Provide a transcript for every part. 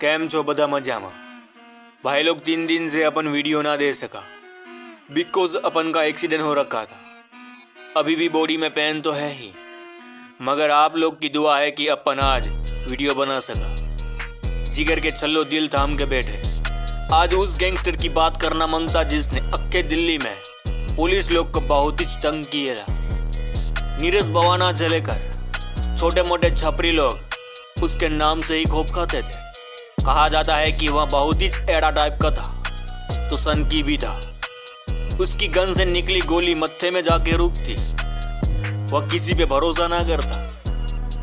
કેમ છો બધા મજામાં? भाई लोग 3 दिन से अपन वीडियो ना दे सका बिकॉज अपन का एक्सीडेंट हो रखा था। अभी भी बॉडी में पेन तो है ही, मगर आप लोग की दुआ है कि अपन आज वीडियो बना सका। जिगर के चलो दिल थाम के बैठे। आज उस गैंगस्टर की बात करना मन था जिसने अक्के दिल्ली में पुलिस लोग को बहुत ही तंग किया। नीरज बवाना से लेकर छोटे मोटे छपरी लोग उसके नाम से ही खूब खाते थे। कहा जाता है कि वह बहुत ही एड़ा टाइप का था, तो सनकी भी था। उसकी गन से निकली गोली मत्थे में जाके रुकती। वह किसी पे भरोसा ना करता।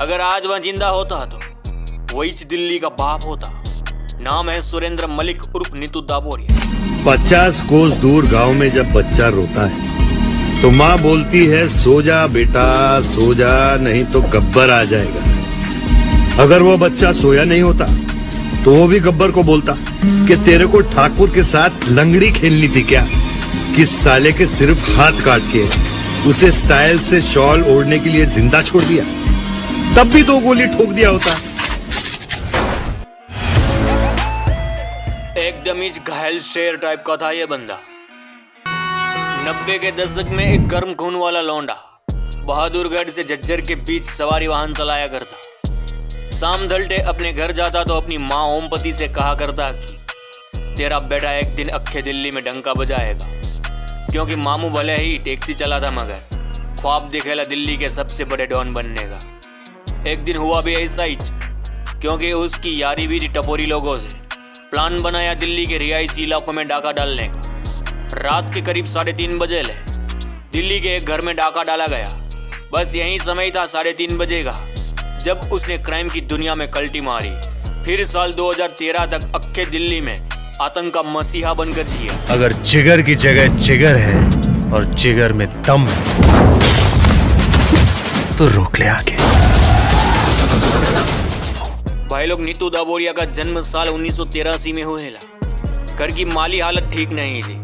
अगर आज वह जिंदा होता तो वही दिल्ली का बाप होता। नाम है सुरेंद्र मलिक उर्फ नीतू दाबोरिया। 50 कोस दूर गांव में जब बच्चा रोता है तो माँ बोलती है सो जा बेटा सो जा, नहीं तो गब्बर आ जाएगा। अगर वो बच्चा सोया नहीं होता तो वो भी गब्बर को बोलता कि तेरे को ठाकुर के साथ लंगड़ी खेलनी थी क्या, कि साले के सिर्फ हाथ काट के उसे स्टाइल से शॉल ओढ़ने के लिए जिंदा छोड़ दिया, तब भी 2 गोली ठोक दिया होता। एकदम ही घायल शेर टाइप का था ये बंदा। 90 के दशक में एक गर्म खून वाला लौंडा बहादुरगढ़ से झज्जर के बीच सवारी वाहन चलाया करता। शाम ढलते अपने घर जाता तो अपनी माँ ओमपति से कहा करता कि तेरा बेटा एक दिन अक्खे दिल्ली में डंका बजाएगा, क्योंकि मामू भले ही टैक्सी चलाता मगर ख्वाब दिखेला दिल्ली के सबसे बड़े डॉन बनने का। एक दिन हुआ भी ऐसा ही, क्योंकि उसकी यारी भी थी टपोरी लोगों से। प्लान बनाया दिल्ली के रिहायशी इलाकों में डाका डालने का। रात के करीब 3:30 बजे दिल्ली के एक घर में डाका डाला गया। बस यही समय था 3:30 बजे का जब उसने क्राइम की दुनिया में कल्टी मारी। फिर साल 2013 तक अक्खे दिल्ली में आतंक का मसीहा बनकर जिया। अगर जिगर की जगह जिगर है और जिगर में दम है तो रोक ले आगे। भाई लोग, नीतू दाबोरिया का जन्म साल 1983 में हुआ। घर की माली हालत ठीक नहीं थी।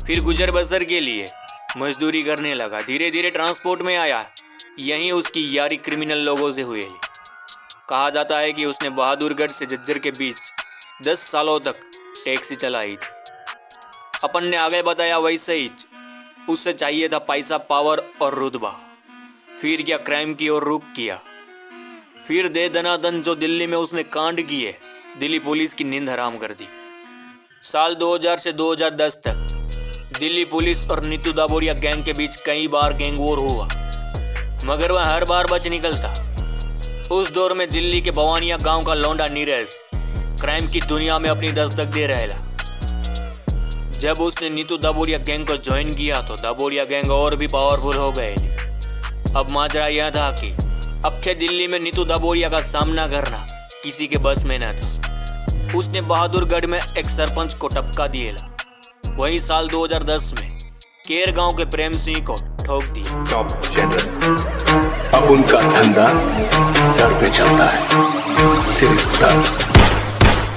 फिर गुजर बसर के लिए मजदूरी करने लगा। धीरे धीरे ट्रांसपोर्ट में आया। यहीं उसकी यारी क्रिमिनल लोगों से हुई। कहा जाता है कि उसने बहादुरगढ़ से झज्जर के बीच 10 सालों तक टैक्सी चलाई थी। अपन ने आगे बताया वैसे ही उससे चाहिए था पैसा, पावर और रुतबा। फिर क्या क्राइम की ओर रुख किया। फिर दे दनादन जो दिल्ली में उसने कांड किए, दिल्ली पुलिस की नींद हराम कर दी। साल 2000 से 2010 तक दिल्ली पुलिस और नीतू दाबोरिया गैंग के बीच कई बार गैंग वॉर हुआ, मगर वह हर बार बच निकलता। उस दौर में दिल्ली के बवानिया गांव का लौंडा नीरज क्राइम की दुनिया में अपनी दस्तक दे रहेला। जब उसने नीतू दाबोरिया गैंग को ज्वाइन किया तो दाबोरिया गैंग और भी पावरफुल हो गए। अब माजरा यह था कि अक्खे दिल्ली में नीतू दाबोरिया का सामना करना किसी के बस में न था। उसने बहादुरगढ़ में एक सरपंच को टपका दिया। वही साल 2010 में केर गांव के प्रेम सिंह को ठोक दिया। टॉप जनरल, अब उनका धंधा डर पे चलता है, सिर्फ डर।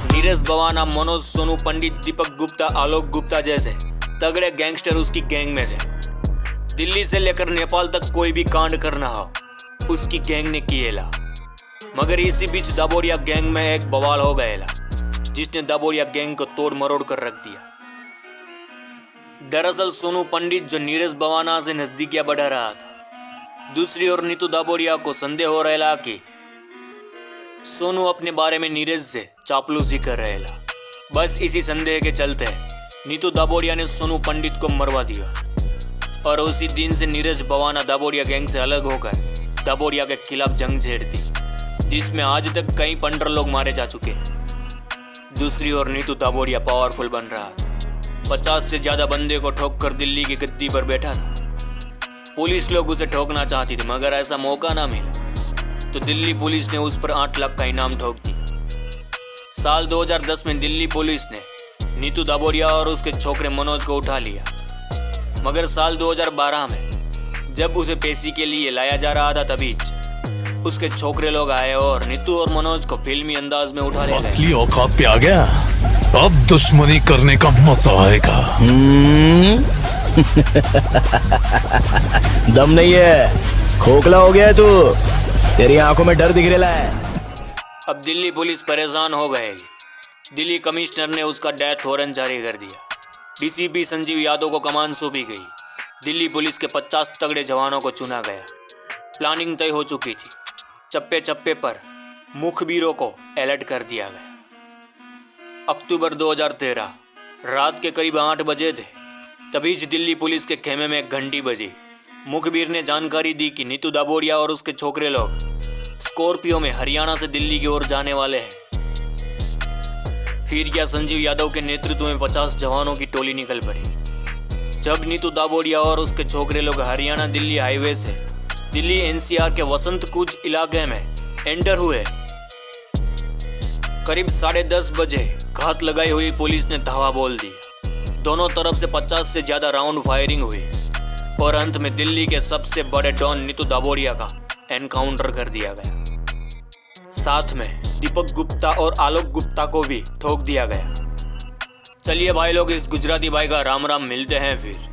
नीरज बवाना, मनोज, सोनू पंडित, दीपक गुप्ता, आलोक गुप्ता जैसे तगड़े गैंगस्टर उसकी गैंग में थे। दिल्ली से लेकर नेपाल तक कोई भी कांड करना हो उसकी गैंग ने किएला। मगर इसी बीच दाबोरिया गैंग में एक बवाल हो गएला जिसने दाबोरिया गैंग को तोड़ मरोड़ कर रख दिया। दरअसल सोनू पंडित जो नीरज बवाना से नजदीकियां बढ़ा रहा था। दूसरी ओर नीतू दाबोरिया को संदेह हो रहेला कि सोनू अपने बारे में नीरज से चापलूसी कर रहेला। बस इसी संदेह के चलते नीतू दाबोरिया ने सोनू पंडित को मरवा दिया। और उसी दिन से नीरज बवाना दाबोरिया गैंग से अलग होकर दाबोरिया के खिलाफ जंग छेड़ दी, जिसमें आज तक कई पंडर लोग मारे जा चुके हैं। दूसरी ओर नीतू दाबोरिया पावरफुल बन रहा था। 50 से ज्यादा बंदे को ठोक कर दिल्ली की गद्दी पर बैठा था। पुलिस लोग उसे ठोकना चाहती थी, मगर ऐसा मौका ना मिला तो दिल्ली पुलिस ने उस पर 8 लाख का इनाम ठोक दिया। साल 2010 में दिल्ली पुलिस ने नीतू दाबोरिया और उसके छोकरे मनोज को उठा लिया। मगर साल 2012 में जब उसे पेशी के लिए लाया जा रहा था तभी उसके छोकरे लोग आए और नीतू और मनोज को फिल्मी अंदाज में उठा ले गए। असली औकात पे आ गया, अब दुश्मनी करने का मजा आएगा। दम नहीं है, खोखला हो गया है तू, तेरी आंखों में डर दिख रहा है। अब दिल्ली पुलिस परेशान हो गए। दिल्ली कमिश्नर ने उसका डेथ वारंट जारी कर दिया। डीसीपी संजीव यादव को कमान सौंपी गई। दिल्ली पुलिस के 50 तगड़े जवानों को चुना गया। प्लानिंग तय हो चुकी थी। चप्पे चप्पे पर मुखबिरों को अलर्ट कर दिया गया। अक्टूबर 2013 रात के करीब 8 बजे थे। तभी दिल्ली पुलिस के खेमे में एक घंटी बजी। मुखबिर ने जानकारी दी कि नीतू दाबोरिया और उसके छोकरे लोग स्कॉर्पियो में हरियाणा से दिल्ली की ओर जाने वाले हैं। फिर क्या संजीव यादव के नेतृत्व में 50 जवानों की टोली निकल पड़ी। जब नीतू दाबोरिया और उसके छोकरे लोग हरियाणा दिल्ली हाईवे से दिल्ली एनसीआर के वसंत कुंज इलाके में एंटर हुए, करीब 10:30 बजे घात लगाई हुई पुलिस ने धावा बोल दी। दोनों तरफ से 50 से ज्यादा राउंड फायरिंग हुई और अंत में दिल्ली के सबसे बड़े डॉन नीतू दाबोरिया का एनकाउंटर कर दिया गया। साथ में दीपक गुप्ता और आलोक गुप्ता को भी ठोक दिया गया। चलिए भाई लोग, इस गुजराती भाई का राम राम, मिलते हैं फिर।